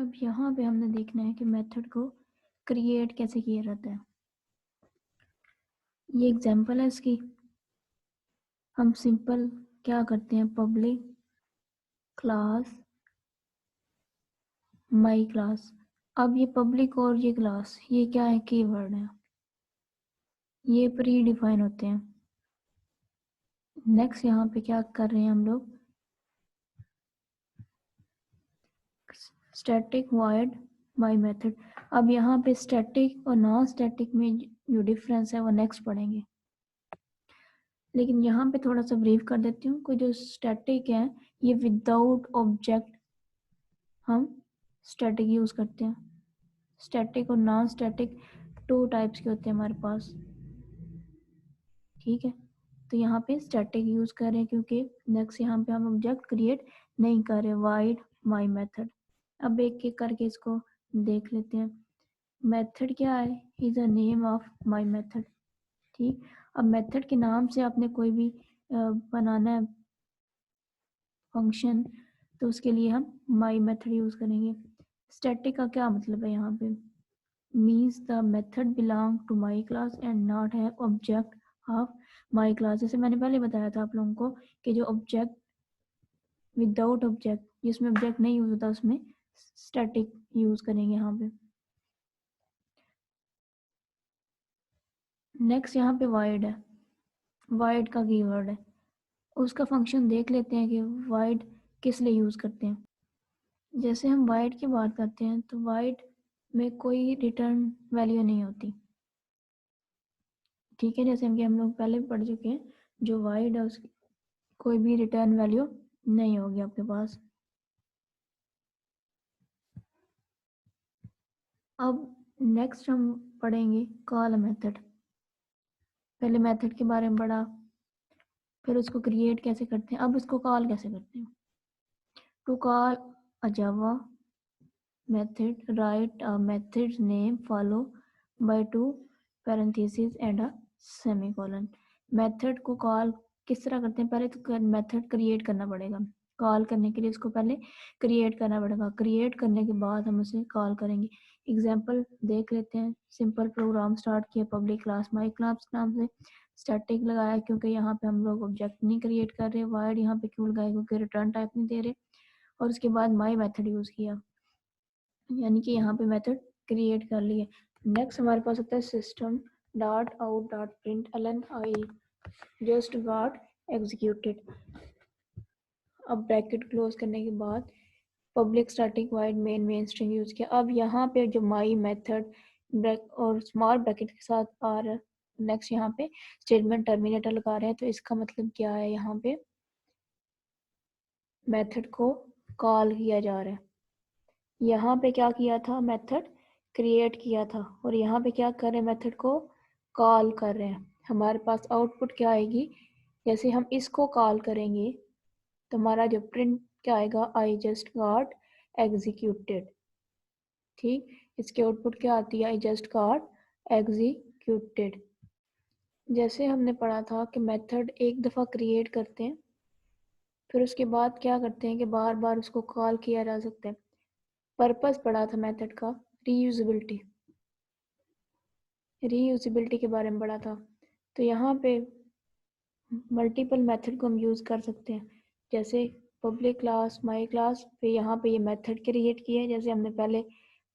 अब यहाँ पे हमने देखना है कि मेथड को क्रिएट कैसे किया जाता है। ये एग्जांपल है इसकी। हम सिंपल क्या करते हैं, पब्लिक क्लास माई क्लास। अब ये पब्लिक और ये क्लास ये क्या है, कीवर्ड है, ये प्री डिफाइन होते हैं। नेक्स्ट यहाँ पे क्या कर रहे हैं हम लोग, स्टैटिक वॉइड माई मेथड। अब यहाँ पे स्टैटिक और नॉन स्टैटिक में जो डिफरेंस है वो नेक्स्ट पढ़ेंगे, लेकिन यहाँ पे थोड़ा सा ब्रीफ कर देती हूँ कि जो स्टैटिक है ये विदाउट ऑब्जेक्ट हम स्टैटिक यूज़ करते हैं। स्टैटिक और नॉन स्टैटिक 2 टाइप्स के होते हैं हमारे पास, ठीक है। तो यहाँ पे स्टैटिक यूज़ कर रहे हैं क्योंकि नेक्स्ट यहाँ पे हम ऑब्जेक्ट क्रिएट नहीं कर रहे। Wide my method. अब एक एक करके इसको देख लेते हैं। मेथड क्या है, is a name of my method, ठीक। अब मेथड के नाम से आपने कोई भी बनाना है फंक्शन, तो उसके लिए हम माई मेथड यूज़ करेंगे। स्टैटिक का क्या मतलब है यहाँ पे, means the method belong to my class and not have object of my class. जैसे मैंने पहले बताया था आप लोगों को कि जो ऑब्जेक्ट विदाउट ऑब्जेक्ट, जिसमें ऑब्जेक्ट नहीं यूज होता, उसमें स्टैटिक यूज करेंगे यहाँ पे। नेक्स्ट यहाँ पे वाइड है, वाइड का कीवर्ड है, उसका फंक्शन देख लेते हैं कि वाइड किस लिए यूज करते हैं। जैसे हम वाइड की बात करते हैं तो वाइड में कोई रिटर्न वैल्यू नहीं होती, ठीक है। जैसे कि हम लोग पहले भी पढ़ चुके हैं, जो वाइड है उसकी कोई भी रिटर्न वैल्यू नहीं होगी आपके पास। अब नेक्स्ट हम पढ़ेंगे कॉल मेथड। पहले मेथड के बारे में पढ़ा, फिर उसको क्रिएट कैसे करते हैं, अब उसको कॉल कैसे करते हैं। To call a Java method, write a method name follow by 2 parenthesis and a semicolon. Method को कॉल किस तरह करते हैं, पहले तो मेथड क्रिएट करना पड़ेगा। कॉल करने के लिए उसको पहले क्रिएट करना पड़ेगा, क्रिएट करने के बाद हम उसे कॉल करेंगे। एग्जाम्पल देख लेते हैं। सिंपल प्रोग्राम स्टार्ट किया पब्लिक क्लास माई क्लास नाम से, स्टैटिक लगाया क्योंकि यहाँ पे हम लोग ऑब्जेक्ट नहीं क्रिएट कर रहे। वाइड यहाँ पे क्यों लगाए, क्योंकि रिटर्न टाइप नहीं दे रहे। और उसके बाद माई मेथड यूज़ किया, यानी कि यहाँ पे मेथड क्रिएट कर लिए। नेक्स्ट हमारे पास होता है system dot out dot print ln I just got executed. अब ब्रैकेट क्लोज करने के बाद public static void main string use किया। अब यहाँ पे जो माई मेथड ब्रैक और स्मॉल ब्रैकेट के साथ आ रहा है। नेक्स्ट यहाँ पे स्टेटमेंट टर्मिनेटर लगा रहे हैं, तो इसका मतलब क्या है, यहाँ पे मेथड को कॉल किया जा रहा है। यहाँ पे क्या किया था, मेथड क्रिएट किया था, और यहाँ पे क्या कर रहे हैं, मेथड को कॉल कर रहे हैं। हमारे पास आउटपुट क्या आएगी, जैसे हम इसको कॉल करेंगे तो हमारा जो प्रिंट क्या आएगा, आई जस्ट गॉट एग्जीक्यूटेड, ठीक। इसके आउटपुट क्या आती है, आई जस्ट गॉट एग्जीक्यूटेड। जैसे हमने पढ़ा था कि मेथड एक दफ़ा क्रिएट करते हैं, फिर उसके बाद क्या करते हैं कि बार बार उसको कॉल किया जा सकता है। पर्पस पढ़ा था मेथड का, रीयूजेबिलिटी, रीयूजेबिलिटी के बारे में पढ़ा था। तो यहाँ पे मल्टीपल मेथड को हम यूज़ कर सकते हैं, जैसे पब्लिक क्लास माई क्लास, फिर यहाँ पे ये मेथड क्रिएट किया है, जैसे हमने पहले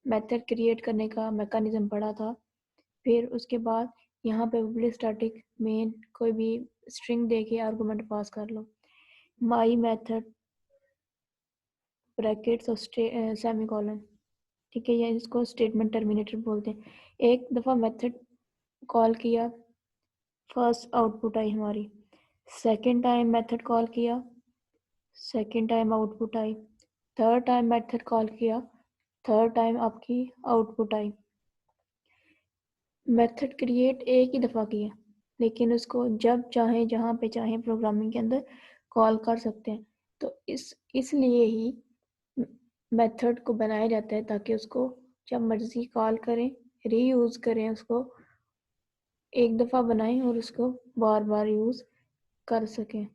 मेथड क्रिएट करने का मैकेनिज्म पढ़ा था। फिर उसके बाद यहाँ पे पब्लिक स्टैटिक मेन कोई भी स्ट्रिंग दे के आर्गूमेंट पास कर लो, माई मेथड ब्रैकेट्स और सेमीकोलन, ठीक है। या इसको स्टेटमेंट टर्मिनेटर बोलते हैं। एक दफ़ा मेथड कॉल किया, फर्स्ट आउटपुट आई हमारी। सेकेंड टाइम मेथड कॉल किया, second time output I. Third time method call किया, थर्ड टाइम आपकी आउटपुट आई। मेथड क्रिएट एक ही दफ़ा किया, लेकिन उसको जब चाहे जहाँ पे चाहे प्रोग्रामिंग के अंदर कॉल कर सकते हैं। तो इसलिए ही मेथड को बनाया जाता है, ताकि उसको जब मर्ज़ी कॉल करें, रीयूज़ करें, उसको एक दफ़ा बनाएं और उसको बार बार यूज़ कर सकें।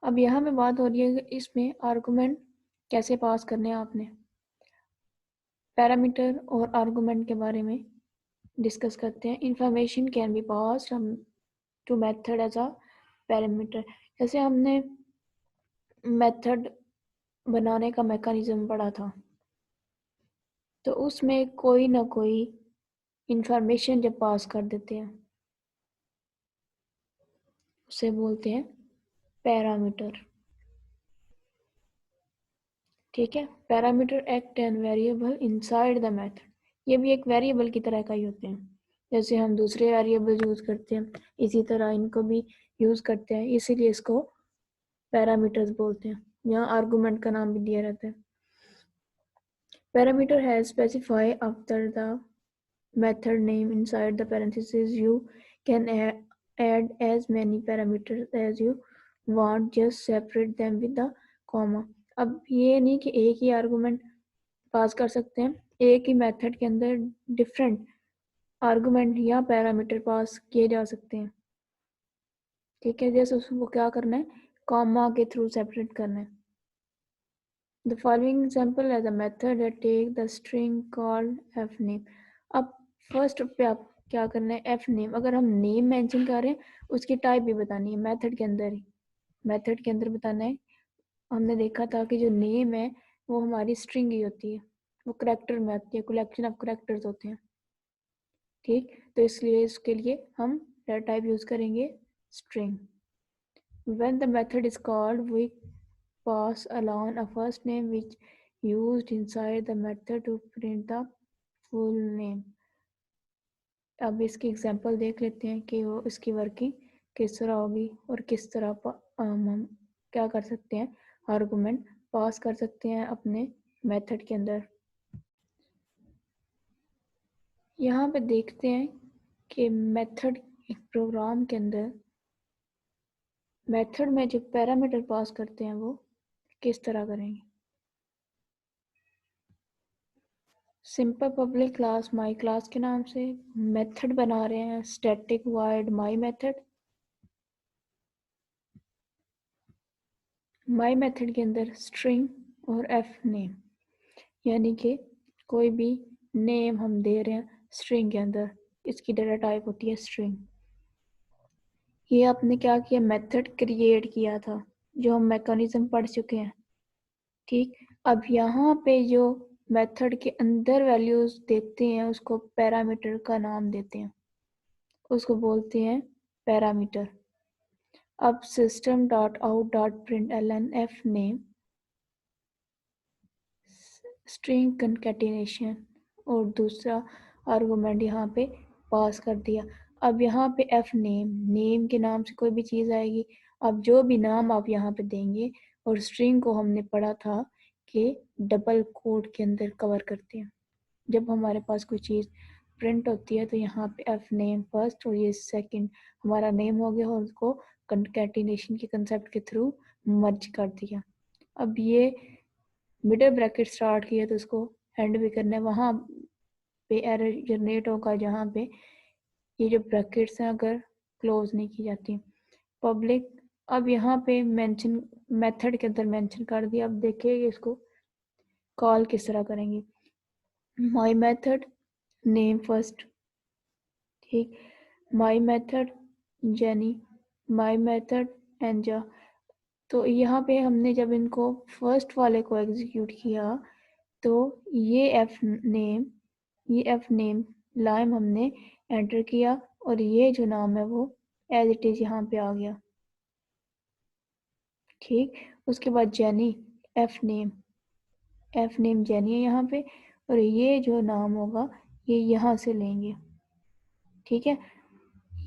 अब यहाँ पे बात हो रही है कि इसमें आर्गुमेंट कैसे पास करने हैं आपने। पैरामीटर और आर्गुमेंट के बारे में डिस्कस करते हैं। Information can be passed to method as a parameter. जैसे हमने मेथड बनाने का मैकेनिज्म पढ़ा था, तो उसमें कोई ना कोई इंफॉर्मेशन जब पास कर देते हैं उसे बोलते हैं पैरामीटर। ठीक है, parameter act an variable inside the method. ये भी एक वेरिएबल की तरह का ही होते हैं। जैसे हम दूसरे वेरिएबल यूज करते हैं, इसी तरह इनको भी यूज करते हैं, इसीलिए इसको पैरामीटर्स बोलते हैं। यहाँ आर्गुमेंट का नाम भी दिया रहता है। पैरामीटर है specify after the method name inside the parentheses. You can add as many parameters as you want, just separate them with the comma. अब ये नहीं कि एक ही आर्गुमेंट पास कर सकते हैं, एक ही मेथड के अंदर डिफरेंट आर्गुमेंट या पैरामीटर पास किए जा सकते हैं। ठीक है, जैसे उसको क्या करना है, कॉमा के थ्रू सेपरेट करना है। The following example is a method that take the string called fname. अब फर्स्ट पे आप क्या करना है, एफ नेम। अगर हम नेम मेंशन कर रहे हैं उसकी टाइप भी बतानी है मेथड के अंदर ही, मेथड के अंदर बताना है। हमने देखा था कि जो नेम है वो हमारी स्ट्रिंग ही होती है, वो करेक्टर में आती है, कलेक्शन ऑफ करेक्टर्स होते हैं। ठीक, तो इसलिए इसके लिए हम टाइप यूज करेंगे string. When the method is called, we pass along a first name which used inside the method to print the full name. अब इसकी एग्जांपल देख लेते हैं कि वो इसकी वर्किंग किस तरह होगी और किस तरह हम क्या कर सकते हैं, आर्गुमेंट पास कर सकते हैं अपने मेथड के अंदर। यहाँ पे देखते हैं कि मेथड, एक प्रोग्राम के अंदर मेथड में जो पैरामीटर पास करते हैं वो किस तरह करेंगे। Simple public class my class के नाम से मेथड बना रहे हैं, static void my method. My method के अंदर स्ट्रिंग और एफ नेम, यानी कि कोई भी नेम हम दे रहे हैं स्ट्रिंग के अंदर, इसकी डाटा टाइप होती है स्ट्रिंग। ये आपने क्या किया, मेथड क्रिएट किया था, जो हम मैकेनिज्म पढ़ चुके हैं। ठीक, अब यहाँ पे जो मेथड के अंदर वैल्यूज देते हैं उसको पैरामीटर का नाम देते हैं, उसको बोलते हैं पैरामीटर। अब system dot out dot println F name string concatenation और दूसरा आर्गुमेंट यहाँ पे पास कर दिया। अब यहाँ पे एफ नेम, नेम के नाम से कोई भी चीज़ आएगी। अब जो भी नाम आप यहाँ पे देंगे, और स्ट्रिंग को हमने पढ़ा था कि डबल कोड के अंदर कवर करते हैं। जब हमारे पास कोई चीज़ प्रिंट होती है तो यहाँ पे एफ नेम फर्स्ट और ये सेकंड हमारा नेम हो गया और उसको कंकैटिनेशन के कंसेप्ट के थ्रू मर्ज कर दिया। अब ये मिडल ब्रैकेट स्टार्ट किया तो उसको एंड भी करना है, वहाँ पे एरर जनरेट होगा जहाँ पे ये जो ब्रैकेट्स हैं अगर क्लोज नहीं की जाती। पब्लिक, अब यहाँ पे मेंशन मेथड के अंदर मेंशन कर दिया। अब देखिए इसको कॉल किस तरह करेंगे। माई मेथड नेम फर्स्ट, ठीक, माई मेथड जेनी, माई मेथड एंजा। तो यहाँ पे हमने जब इनको फर्स्ट वाले को एग्जीक्यूट किया तो ये एफ नेम लाइम हमने एंटर किया और ये जो नाम है वो एज इट इज यहाँ पे आ गया। ठीक, उसके बाद जेनी, एफ नेम जेनी है यहाँ पे, और ये जो नाम होगा ये यहाँ से लेंगे। ठीक है,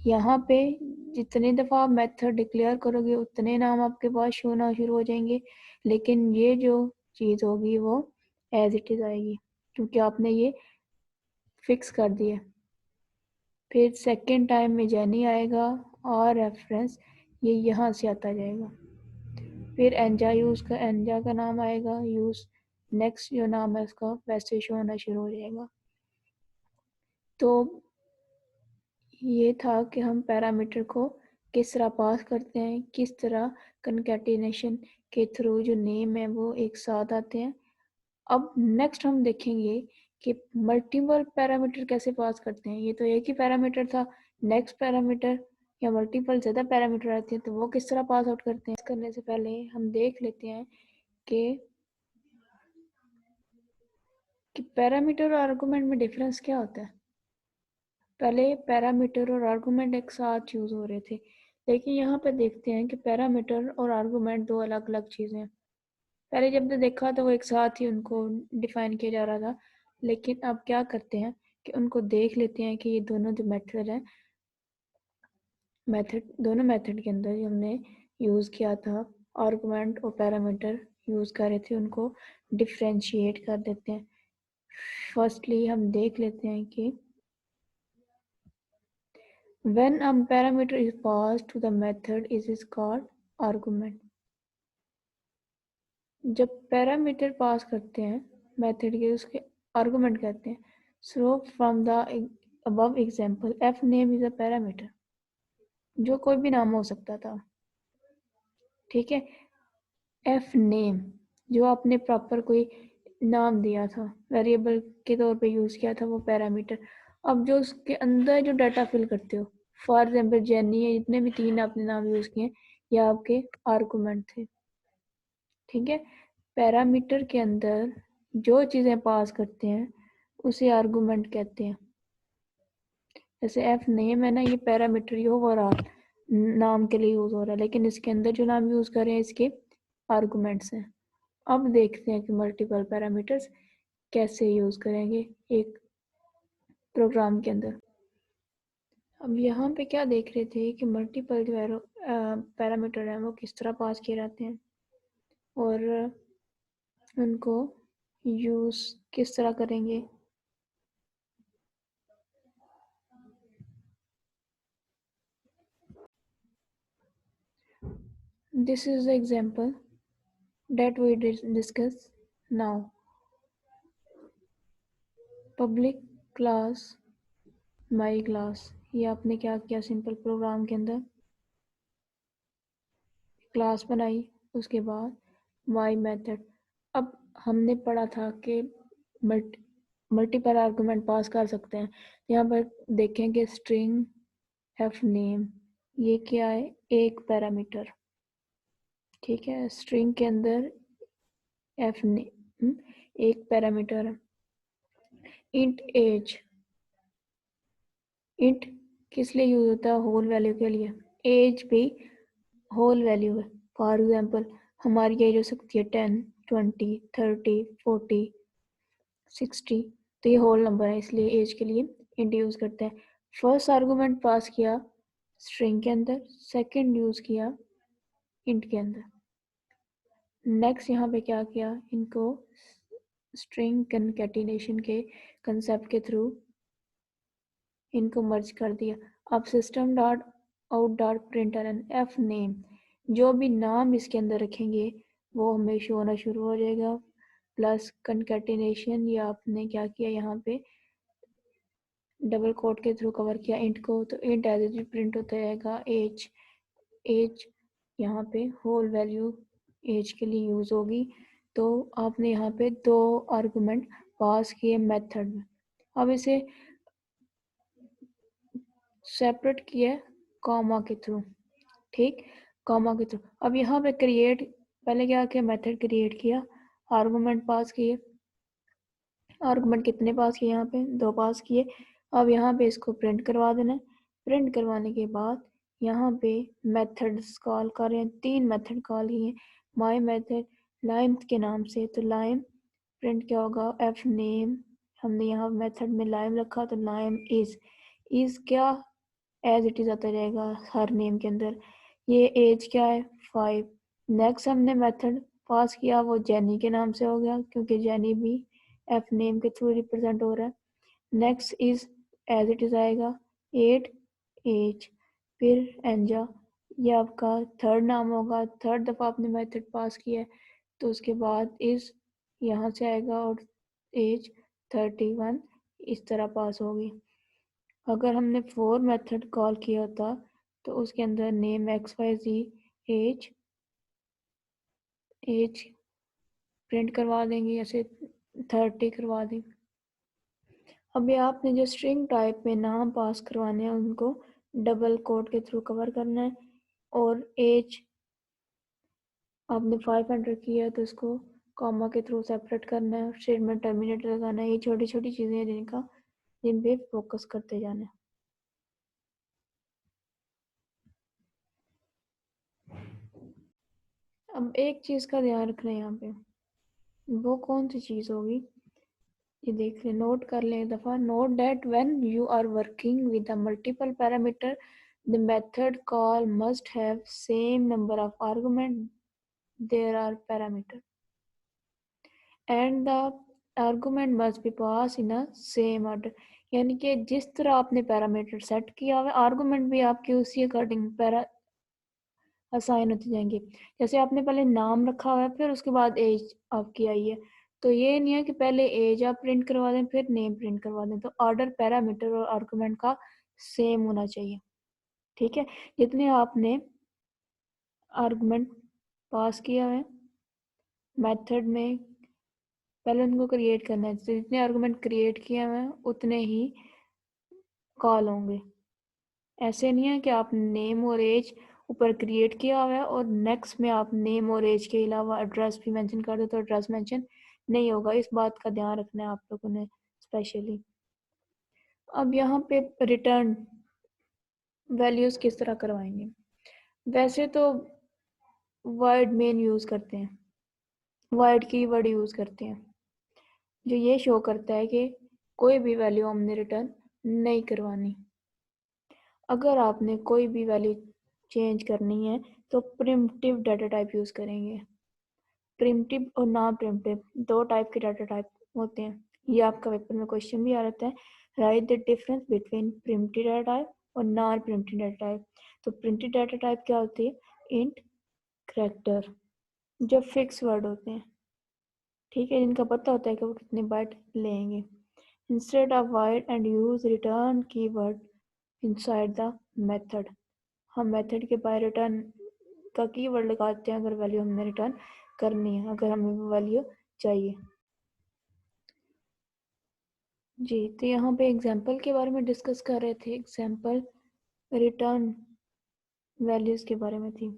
यहाँ पे जितने दफ़ा आप मेथड डिक्लेयर करोगे उतने नाम आपके पास शो होना शुरू हो जाएंगे, लेकिन ये जो चीज़ होगी वो एज इट इज़ आएगी क्योंकि आपने ये फिक्स कर दिया। फिर सेकेंड टाइम में जेनी आएगा और रेफरेंस ये यहाँ से आता जाएगा। फिर एंजा का नाम आएगा, यूज़ नेक्स्ट जो नाम है उसका वैसे शो होना शुरू हो जाएगा। तो ये था कि हम पैरामीटर को किस तरह पास करते हैं, किस तरह कंकैटिनेशन के थ्रू जो नेम है वो एक साथ आते हैं। अब नेक्स्ट हम देखेंगे कि मल्टीपल पैरामीटर कैसे पास करते हैं। ये तो एक ही पैरामीटर था, नेक्स्ट पैरामीटर या मल्टीपल ज़्यादा पैरामीटर आते हैं तो वो किस तरह पास आउट करते हैं। इस करने से पहले हम देख लेते हैं कि पैरामीटर और आर्गुमेंट में डिफरेंस क्या होता है। पहले पैरामीटर और आर्गुमेंट एक साथ यूज़ हो रहे थे, लेकिन यहाँ पे देखते हैं कि पैरामीटर और आर्गुमेंट दो अलग अलग चीज़ें हैं। पहले जब तो देखा तो वो एक साथ ही उनको डिफाइन किया जा रहा था, लेकिन अब क्या करते हैं कि उनको देख लेते हैं कि ये दोनों जो मेथड है, दोनों मेथड के अंदर जो हमने यूज़ किया था आर्गुमेंट और पैरामीटर यूज़ कर रहे थे, उनको डिफ्रेंशिएट कर देते हैं। फर्स्टली हम देख लेते हैं कि when a parameter is passed to the method it is called argument। जब पैरामीटर पास करते हैं मेथड के, उसके आर्गुमेंट कहते हैं। So from the above example f name is a parameter, जो कोई भी नाम हो सकता था, ठीक है। f name जो आपने प्रॉपर कोई नाम दिया था, वेरिएबल के तौर पे यूज़ किया था, वो पैरामीटर। अब जो उसके अंदर जो डाटा फिल करते हो, फॉर एग्जाम्पल जेनी है, जितने भी तीन आपने नाम यूज़ किए ये आपके आर्गुमेंट थे, ठीक है। पैरामीटर के अंदर जो चीज़ें पास करते हैं उसे आर्गुमेंट कहते हैं। जैसे एफ नेम है ना, ये पैरामीटर ही ओवरऑल नाम के लिए यूज़ हो रहा है, लेकिन इसके अंदर जो नाम यूज़ कर रहे हैं इसके आर्गुमेंट्स हैं। अब देखते हैं कि मल्टीपल पैरामीटर्स कैसे यूज़ करेंगे एक प्रोग्राम के अंदर। अब यहाँ पे क्या देख रहे थे कि मल्टीपल जो पैरामीटर हैं वो किस तरह पास किए जाते हैं और उनको यूज़ किस तरह करेंगे। This is the example that we discuss now. Public class my class, ये आपने क्या किया, सिंपल प्रोग्राम के अंदर क्लास बनाई, उसके बाद my मेथड। अब हमने पढ़ा था कि मल्टीपल आर्गुमेंट पास कर सकते हैं। यहाँ पर देखेंगे स्ट्रिंग एफ नेम, ये क्या है, एक पैरामीटर, ठीक है। स्ट्रिंग के अंदर एफ नेम एक पैरामीटर है। इंट एज, इंट किस लिए यूज होता है, होल वैल्यू के लिए। एज भी होल वैल्यू है। फॉर एग्जांपल हमारी एज हो सकती है 10, 20, 30, 40, 60, तो ये होल नंबर है, इसलिए एज के लिए इंट यूज करते हैं। फर्स्ट आर्गुमेंट पास किया स्ट्रिंग के अंदर, सेकंड यूज किया इंट के अंदर। नेक्स्ट यहाँ पे क्या किया, इनको स्ट्रिंग कंकैटिनेशन के कंसेप्ट के थ्रू इनको मर्ज कर दिया। अब system dot out dot println F name, जो भी नाम इसके अंदर रखेंगे वो हमें शो होना शुरू हो जाएगा। प्लस कंकैटिनेशन, या आपने क्या किया यहाँ पे डबल कोट के थ्रू कवर किया इंट को, तो इंट एज इट प्रिंट होता जाएगा एज। एज यहाँ पे होल वैल्यू एज के लिए यूज़ होगी। तो आपने यहाँ पे दो आर्गुमेंट पास किए मेथड में। अब इसे सेपरेट किया कॉमा के थ्रू, ठीक, कॉमा के थ्रू। अब यहाँ पे क्रिएट, पहले क्या किया, मेथड क्रिएट किया, आर्गुमेंट पास किए। आर्गुमेंट कितने पास किए, यहाँ पे दो पास किए। अब यहाँ पे इसको प्रिंट करवा देना है। प्रिंट करवाने के बाद यहाँ पे मेथड्स कॉल कर रहे हैं, तीन मेथड कॉल किए। माई मेथड लाइम के नाम से, तो लाइम प्रिंट क्या होगा, एफ नेम, हमने यहाँ मेथड में लाइम रखा तो लाइम इज क्या एज इट इज आता जाएगा हर नेम के अंदर। ये एज क्या है 5। नेक्स्ट हमने मेथड पास किया वो जेनी के नाम से हो गया, क्योंकि जेनी भी एफ नेम के थ्रू रिप्रेजेंट हो रहा है। Next is age it is आएगा 8 एज, फिर एंजा, ये आपका थर्ड नाम होगा, थर्ड दफ़ा आपने मेथड पास किया है, तो उसके बाद इज यहाँ से आएगा और एज 31 इस तरह पास होगी। अगर हमने फोर मेथड कॉल किया होता तो उसके अंदर नेम एक्स वाई जी एज एज प्रिंट करवा देंगे, जैसे 30 करवा दें। अभी आपने जो स्ट्रिंग टाइप में नाम पास करवाने हैं उनको डबल कोट के थ्रू कवर करना है, और एज आपने 500 किया है तो इसको कॉमा के थ्रू सेपरेट करना है, स्टेटमेंट टर्मिनेटर लगाना है। ये छोटी छोटी चीज़ें हैं जिन पे फोकस करते जाना है। अब एक चीज़ का ध्यान रखना है यहाँ पे, वो कौन सी चीज़ होगी ये देख लें, नोट कर लें एक दफ़ा। Note that when you are working with a multiple parameter the method call must have same number of argument there are parameter and the argument must be pass in a same order. यानी कि जिस तरह आपने parameter set किया हुआ है, argument भी आपके उसी अकॉर्डिंग पैरा असाइन होते जाएंगे। जैसे आपने पहले नाम रखा हुआ है, फिर उसके बाद एज आपकी आई है, तो ये नहीं है कि पहले एज आप प्रिंट करवा दें फिर नेम प्रिंट करवा दें। तो ऑर्डर पैरामीटर और आर्गुमेंट का सेम होना चाहिए। ठीक है, जितने आपने आर्गुमेंट पास किया है मेथड में, पहले उनको क्रिएट करना है। जितने आर्गुमेंट क्रिएट किए हुए हैं उतने ही कॉल होंगे। ऐसे नहीं है कि आप नेम और एज ऊपर क्रिएट किया हुआ है और नेक्स्ट में आप नेम और एज के अलावा एड्रेस भी मेंशन कर दो तो एड्रेस मेंशन नहीं होगा। इस बात का ध्यान रखना है आप लोगों ने स्पेशली। अब यहाँ पे रिटर्न वैल्यूज़ किस तरह करवाएंगे? वैसे तो वर्ड मेन यूज़ करते हैं, वर्ड की वर्ड यूज़ करते हैं, जो ये शो करता है कि कोई भी वैल्यू हमने रिटर्न नहीं करवानी। अगर आपने कोई भी वैल्यू चेंज करनी है तो प्रिमिटिव डाटा टाइप यूज़ करेंगे। प्रिमिटिव और नॉन प्रिमिटिव दो टाइप के डाटा टाइप होते हैं। ये आपका पेपर में क्वेश्चन भी आ जाता है, right the difference between primitive data type और नॉन प्रिमिटिव डाटा टाइप। तो प्रिमिटिव डाटा टाइप क्या होती है? इंट, करैक्टर, जो फिक्स वर्ड होते हैं, ठीक है, जिनका पता होता है कि वो कितने बाइट लेंगे। Instead of wide and use return keyword inside the method. हम मेथड के बाहर रिटर्न का कीवर्ड लगाते हैं अगर वैल्यू हमने रिटर्न करनी है, अगर हमें वो वैल्यू चाहिए। जी, तो यहाँ पे एग्जाम्पल के बारे में डिस्कस कर रहे थे। एग्जाम्पल रिटर्न वैल्यूज़ के बारे में थी।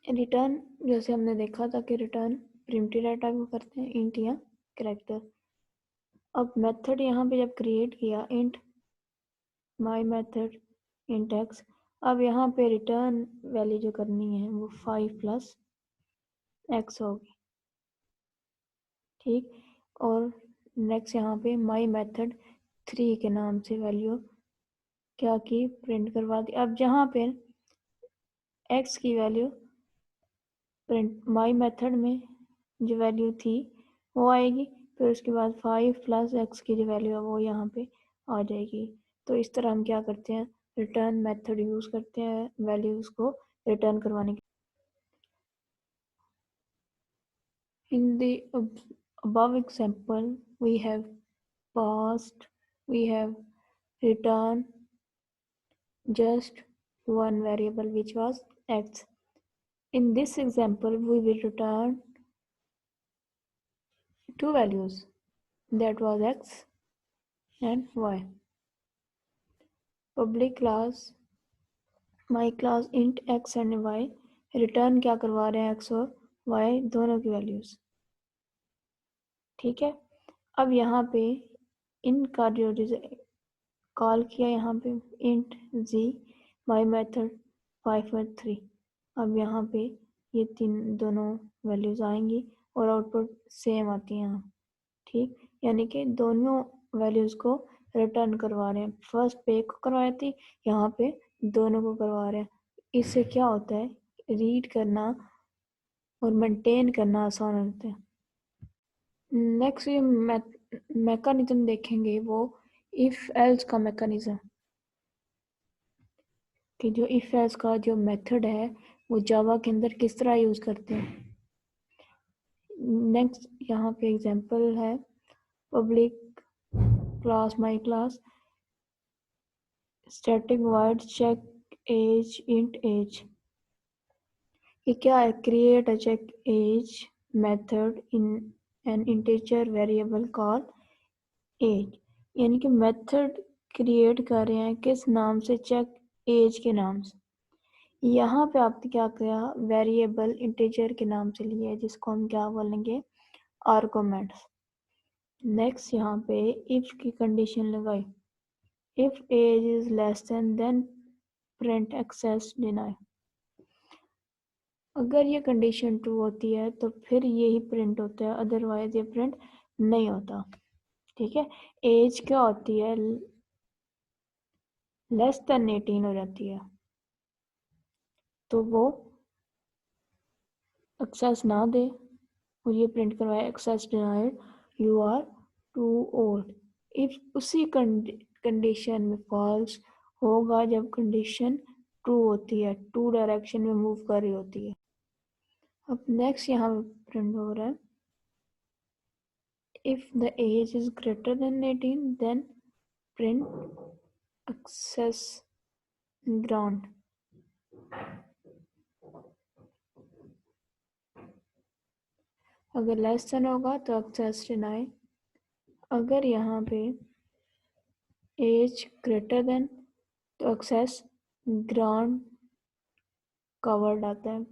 रिटर्न जैसे हमने देखा था कि रिटर्न प्रिमिटिव डाटा को करते हैं, इंट या कैरेक्टर। अब मेथड यहाँ पे जब क्रिएट किया int my method int x, अब यहाँ पे रिटर्न वैल्यू जो करनी है वो 5 प्लस एक्स होगी। ठीक, और नेक्स्ट यहाँ पे माई मेथड 3 के नाम से वैल्यू क्या की, प्रिंट करवा दी। अब जहाँ पे एक्स की वैल्यू प्रिंट माई मेथड में जो वैल्यू थी वो आएगी, फिर उसके बाद 5 प्लस एक्स की जो वैल्यू है वो यहाँ पे आ जाएगी। तो इस तरह हम क्या करते हैं, रिटर्न मेथड यूज़ करते हैं वैल्यूज़ को रिटर्न करवाने के। In the above example we have passed, we have returned just one variable which was x. In this example we will return two values, that was x and y. Public class my class int x and y return क्या करवा रहे हैं, x और y दोनों की values. ठीक है, अब यहाँ पे इनका जो कॉल किया यहाँ पे इंट z माई मेथड 5 और 3। अब यहाँ पे ये तीन दोनों वैल्यूज आएंगी और आउटपुट सेम आती है यहाँ। ठीक, यानी कि दोनों वैल्यूज को रिटर्न करवा रहे हैं। फर्स्ट पे को करवाई थी, यहाँ पे दोनों को करवा रहे हैं। इससे क्या होता है, रीड करना और मेंटेन करना आसान होता है। नेक्स्ट ये मैकेनिज्म देखेंगे वो इफ एल्स का मैकेनिज्म, कि जो इफ एल्स का जो मेथड है वो जावा के अंदर किस तरह यूज़ करते हैं। नेक्स्ट यहाँ पे एग्जांपल है public class my class static void check age int age। कि क्या है, create a check age method in an integer variable call age, यानी कि मेथड क्रिएट कर रहे हैं किस नाम से, चेक एज के नाम से। यहाँ पे आपने क्या किया, वेरिएबल इंटीजर के नाम से लिया है जिसको हम क्या बोलेंगे, आर्गुमेंट्स। नेक्स्ट यहाँ पे इफ की कंडीशन लगाई, if age is less than print access deny. अगर ये कंडीशन ट्रू होती है तो फिर यही प्रिंट होता है, अदरवाइज ये प्रिंट नहीं होता। ठीक है, एज क्या होती है, लेस देन 18 हो जाती है तो वो एक्सेस ना दे और ये प्रिंट करवाए access denied, you are too old. If उसी कंडीशन में फॉल्स होगा जब कंडीशन ट्रू होती है, टू डायरेक्शन में मूव कर रही होती है। अब नेक्स्ट यहाँ प्रिंट हो रहा है, if the age is greater than 18 then print access granted. अगर लेस देन होगा तो एक्सेस डिनाई। अगर यहाँ पे एज ग्रेटर देन तो एक्सेस ग्राउंड कवर्ड आता है।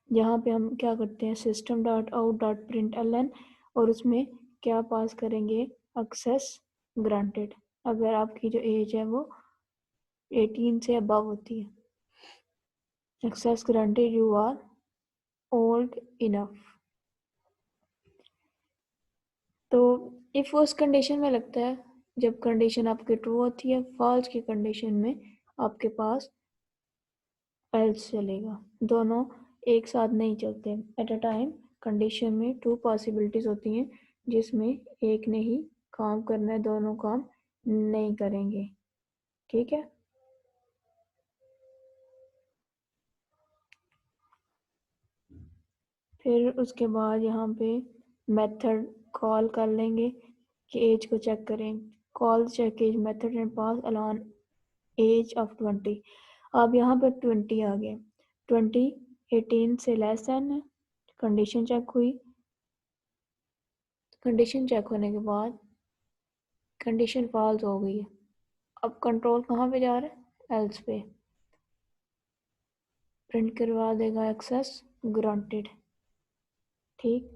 यहाँ पे हम क्या करते हैं, system dot out dot print L N, और उसमें क्या पास करेंगे, एक्सेस ग्रांटेड, अगर आपकी जो एज है वो 18 से अबव होती है। Access granted, you are old enough. तो इफ उस कंडीशन में लगता है जब कंडीशन आपकी ट्रू होती है, फॉल्स की कंडीशन में आपके पास एल्स चलेगा। दोनों एक साथ नहीं चलते एट अ टाइम। कंडीशन में टू पॉसिबिलिटीज होती हैं जिसमें एक ने ही काम करना है, दोनों काम नहीं करेंगे। ठीक है, फिर उसके बाद यहाँ पे मेथड कॉल कर लेंगे कि एज को चेक करें। Call check age method and pass along age of 20। अब यहाँ पर 20 आ गया, 20 18 से लेस देन है, कंडीशन चेक हुई। कंडीशन चेक होने के बाद कंडीशन फॉल्स हो गई है। अब कंट्रोल कहाँ पे जा रहा है, एल्स पे, प्रिंट करवा देगा एक्सेस ग्रांटेड। ठीक,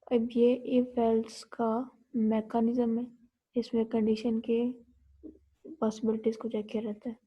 अब ये इफ एल्स का मैकेनिज्म है, इसमें कंडीशन के पॉसिबिलिटीज को चेक किया रहता है।